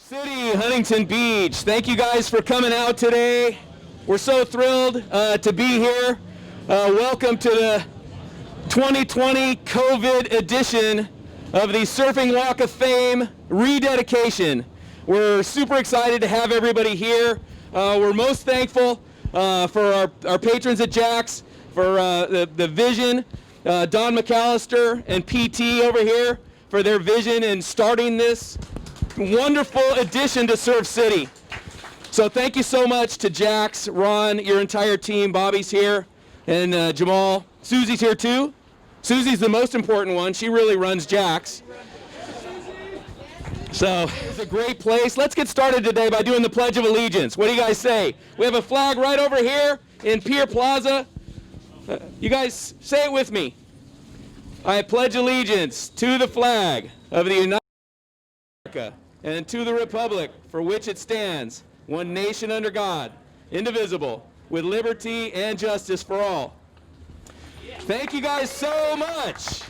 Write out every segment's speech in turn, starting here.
City, Huntington Beach. Thank you guys for coming out today. We're so thrilled to be here. Welcome to the 2020 COVID edition of the Surfing Walk of Fame rededication. We're super excited to have everybody here. We're most thankful for our patrons at Jack's, for the vision, Don McAllister and PT over here for their vision in starting this wonderful addition to Surf City. So thank you so much to Jax, Ron, your entire team. Bobby's here, and Jamal. Susie's here too. Susie's the most important one. She really runs Jax. So it's a great place. Let's get started today by doing the Pledge of Allegiance. What do you guys say? We have a flag right over here in Pier Plaza. You guys say it with me. I pledge allegiance to the flag of the United States of America and to the republic for which it stands, one nation under God, indivisible, with liberty and justice for all. Thank you guys so much.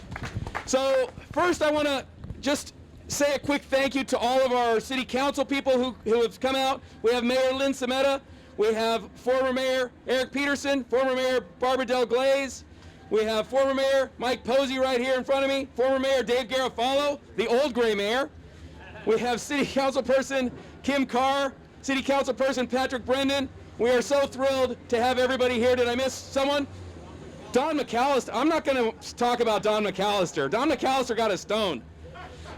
So first I want to just say a quick thank you to all of our city council people who have come out. We have Mayor Lynn Simetta. We have former Mayor Eric Peterson, former Mayor Barbara Del Glaze. We have former Mayor Mike Posey right here in front of me, former Mayor Dave Garofalo, the old gray mayor. We have City Council Person Kim Carr, City Council Person Patrick Brendan. We are so thrilled to have everybody here. Did I miss someone? Don McAllister. I'm not going to talk about Don McAllister. Don McAllister got us stoned.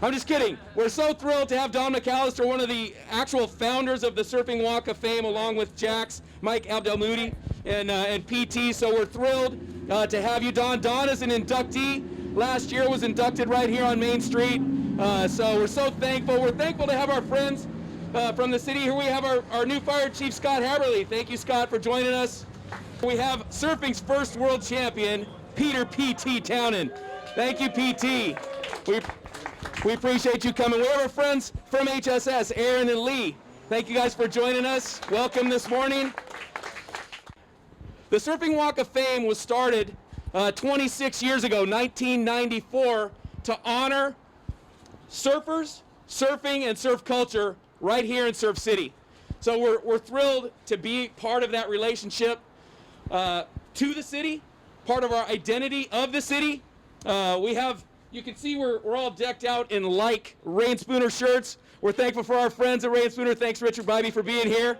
I'm just kidding. We're so thrilled to have Don McAllister, one of the actual founders of the Surfing Walk of Fame, along with Jax, Mike Abdelmoudi, and PT. So we're thrilled to have you, Don. Don is an inductee. Last year was inducted right here on Main Street. So we're so thankful. We're thankful to have our friends from the city. Here we have our new Fire Chief, Scott Haberly. Thank you, Scott, for joining us. We have surfing's first world champion, Peter PT Townend. Thank you, PT. We appreciate you coming. We have our friends from HSS, Aaron and Lee. Thank you guys for joining us. Welcome this morning. The Surfing Walk of Fame was started 26 years ago, 1994, to honor surfers, surfing, and surf culture right here in Surf City. So we're thrilled to be part of that relationship to the city, part of our identity of the city. You can see we're all decked out in like Rain Spooner shirts. We're thankful for our friends at Rain Spooner. Thanks, Richard Bybee, for being here.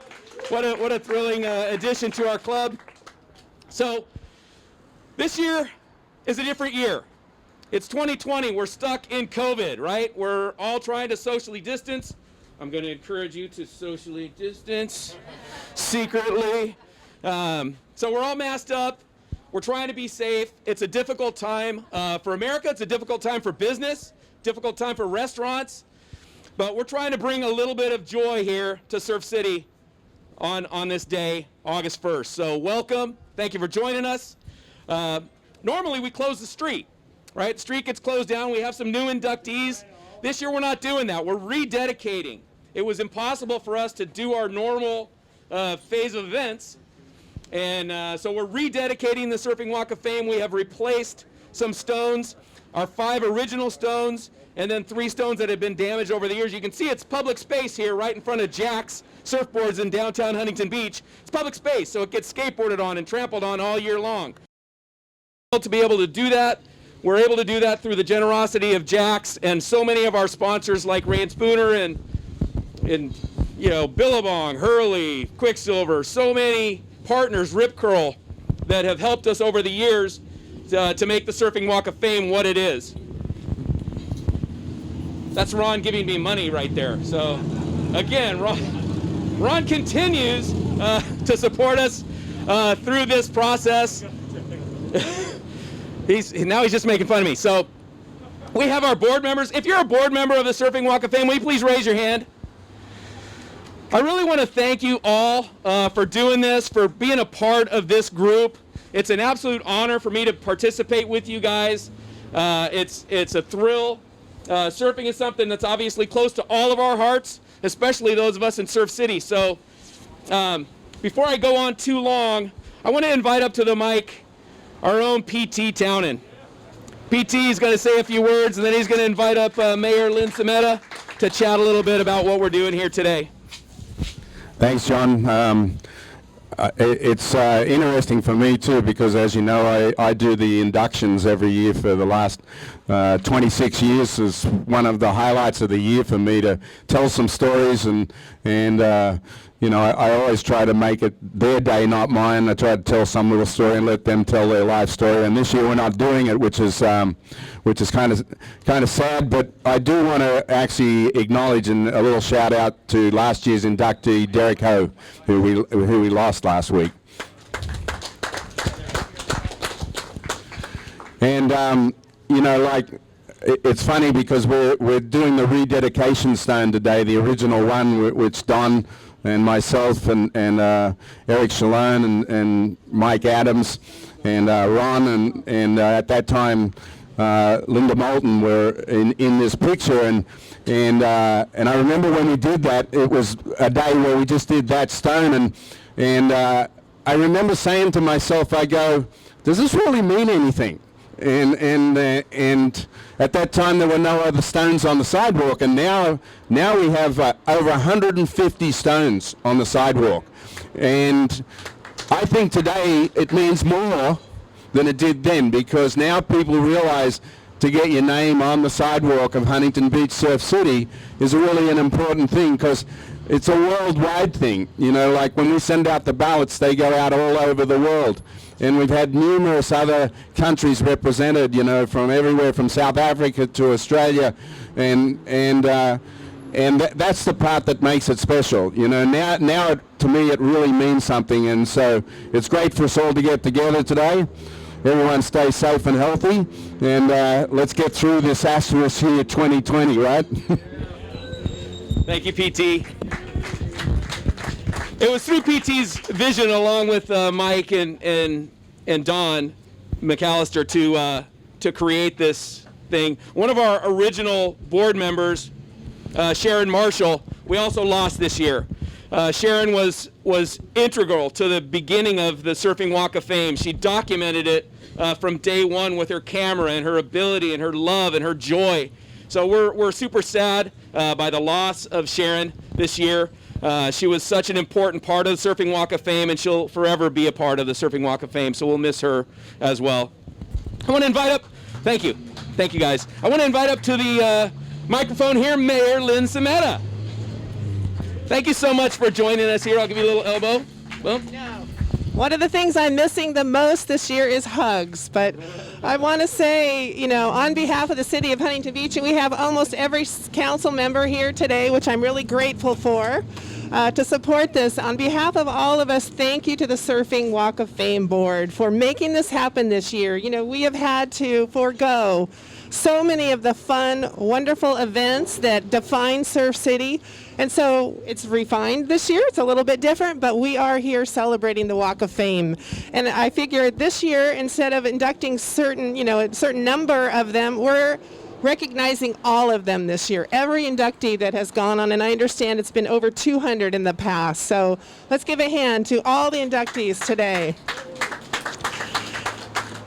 What a thrilling addition to our club. So this year is a different year. It's 2020. We're stuck in COVID, right? We're all trying to socially distance. I'm going to encourage you to socially distance secretly. So we're all masked up. We're trying to be safe. It's a difficult time for America. It's a difficult time for business, difficult time for restaurants. But we're trying to bring a little bit of joy here to Surf City on this day, August 1st. So welcome. Thank you for joining us. Normally we close the street, right? The street gets closed down. We have some new inductees. This year we're not doing that. We're rededicating. It was impossible for us to do our normal phase of events. And so we're rededicating the Surfing Walk of Fame. We have replaced some stones, our 5 original stones, and then 3 stones that have been damaged over the years. You can see it's public space here right in front of Jack's Surfboards in downtown Huntington Beach. It's public space, so it gets skateboarded on and trampled on all year long. To be able to do that, we're able to do that through the generosity of Jack's and so many of our sponsors like Rain Spooner and Billabong, Hurley, Quicksilver, so many partners, Rip Curl, that have helped us over the years to make the Surfing Walk of Fame what it is. That's Ron giving me money right there. So again, Ron continues to support us through this process. Now he's just making fun of me. So we have our board members. If you're a board member of the Surfing Walk of Fame, will you please raise your hand? I really want to thank you all for doing this, for being a part of this group. It's an absolute honor for me to participate with you guys. It's a thrill. Surfing is something that's obviously close to all of our hearts, especially those of us in Surf City. So before I go on too long, I want to invite up to the mic our own PT Townend. PT is going to say a few words, and then he's going to invite up Mayor Lynn Simetta to chat a little bit about what we're doing here today. Thanks, John. It's interesting for me too, because as you know, I do the inductions every year for the last 26 years. Is one of the highlights of the year for me to tell some stories, and you know, I always try to make it their day, not mine. I try to tell some little story and let them tell their life story. And this year we're not doing it, which is kind of sad. But I do want to actually acknowledge and a little shout out to last year's inductee Derek Ho, who we lost last week. And you know, like, it's funny because we're doing the rededication stone today, the original one, which Don and myself and Eric Shalone and Mike Adams and Ron and at that time Linda Moulton were in this picture, and I remember when we did that, it was a day where we just did that stone, and I remember saying to myself, I go, does this really mean anything? And at that time there were no other stones on the sidewalk, and now we have over 150 stones on the sidewalk, and I think today it means more than it did then, because now people realize to get your name on the sidewalk of Huntington Beach, Surf City, is really an important thing, because it's a worldwide thing. You know, like when we send out the ballots, they go out all over the world. And we've had numerous other countries represented, you know, from everywhere from South Africa to Australia, and that's the part that makes it special. You know, now to me it really means something, and so it's great for us all to get together today. Everyone stay safe and healthy, and let's get through this asterisk here 2020, right? Thank you, PT. It was through PT's vision, along with Mike and Don McAllister, to create this thing. One of our original board members, Sharon Marshall, we also lost this year. Sharon was integral to the beginning of the Surfing Walk of Fame. She documented it from day one with her camera and her ability and her love and her joy. So we're super sad by the loss of Sharon this year. She was such an important part of the Surfing Walk of Fame, and she'll forever be a part of the Surfing Walk of Fame, so we'll miss her as well. I want to invite up, thank you guys. I want to invite up to the microphone here, Mayor Lynn Simetta. Thank you so much for joining us here. I'll give you a little elbow. Well. No. One of the things I'm missing the most this year is hugs, but I want to say, you know, on behalf of the city of Huntington Beach, and we have almost every council member here today, which I'm really grateful for, to support this. On behalf of all of us, thank you to the Surfing Walk of Fame Board for making this happen this year. You know, we have had to forego so many of the fun, wonderful events that define Surf City. And so it's refined this year. It's a little bit different, but we are here celebrating the Walk of Fame. And I figure this year, instead of inducting a certain number of them, we're recognizing all of them this year. Every inductee that has gone on, and I understand it's been over 200 in the past. So let's give a hand to all the inductees today.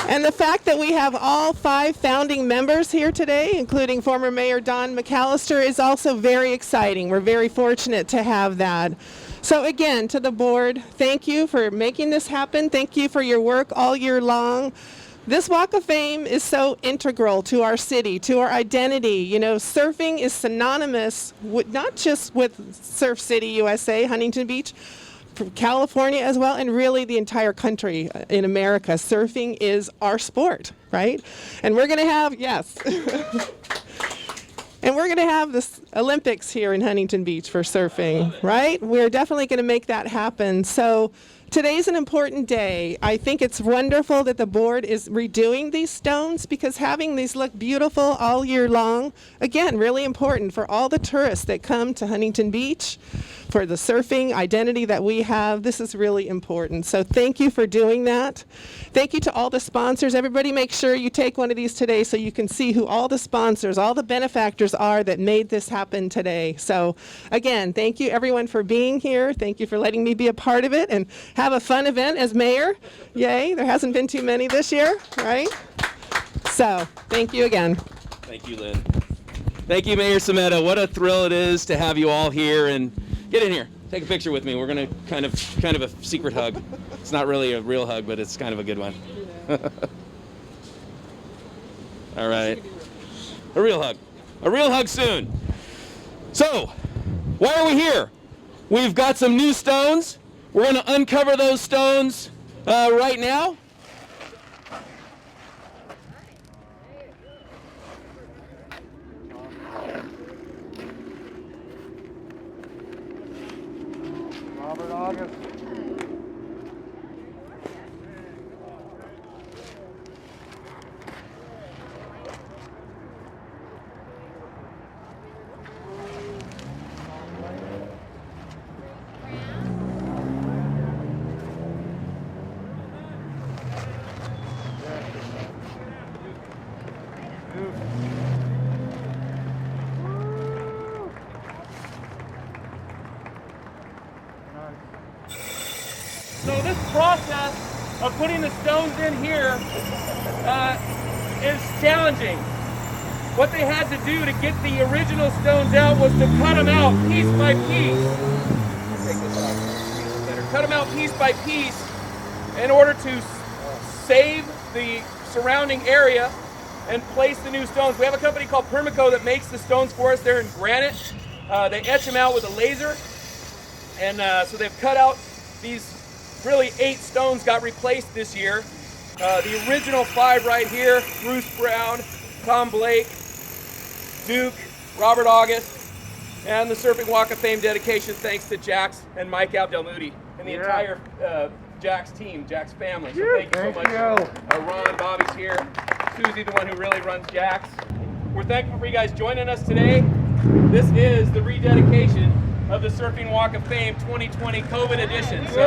And the fact that we have all 5 founding members here today, including former Mayor Don McAllister, is also very exciting. We're very fortunate to have that. So again, to the board, thank you for making this happen. Thank you for your work all year long. This Walk of Fame is so integral to our city, to our identity. You know, surfing is synonymous with, not just with Surf City, USA, Huntington Beach, from California as well, and really the entire country in America. Surfing is our sport, right? And we're going to have, yes. And we're going to have this Olympics here in Huntington Beach for surfing, right? We're definitely going to make that happen. So today's an important day. I think it's wonderful that the board is redoing these stones, because having these look beautiful all year long, again, really important for all the tourists that come to Huntington Beach, for the surfing identity that we have. This is really important. So thank you for doing that. Thank you to all the sponsors. Everybody make sure you take one of these today so you can see who all the sponsors, all the benefactors are that made this happen today. So again, thank you everyone for being here. Thank you for letting me be a part of it and have a fun event as mayor. Yay, there hasn't been too many this year, right? So, thank you again. Thank you, Lynn. Thank you, Mayor Simetta. What a thrill it is to have you all here. And get in here. Take a picture with me. We're going to kind of a secret hug. It's not really a real hug, but it's kind of a good one. All right. A real hug. A real hug soon. So, why are we here? We've got some new stones. We're going to uncover those stones right now. Robert August. So this process of putting the stones in here is challenging. What they had to do to get the original stones out was to cut them out piece by piece. Take this off. Better. Cut them out piece by piece in order to save the surrounding area and place the new stones. We have a company called Permaco that makes the stones for us. They're in granite. They etch them out with a laser. And so they've cut out these really 8 stones got replaced this year. The original 5 right here, Bruce Brown, Tom Blake, Duke, Robert August, and the Surfing Walk of Fame dedication thanks to Jax and Mike Abdelmoudi and the entire Jax team, Jax family. So thank you so much. Ron, Bobby's here. Susie, the one who really runs Jax. We're thankful for you guys joining us today. This is the rededication of the Surfing Walk of Fame 2020 COVID edition. So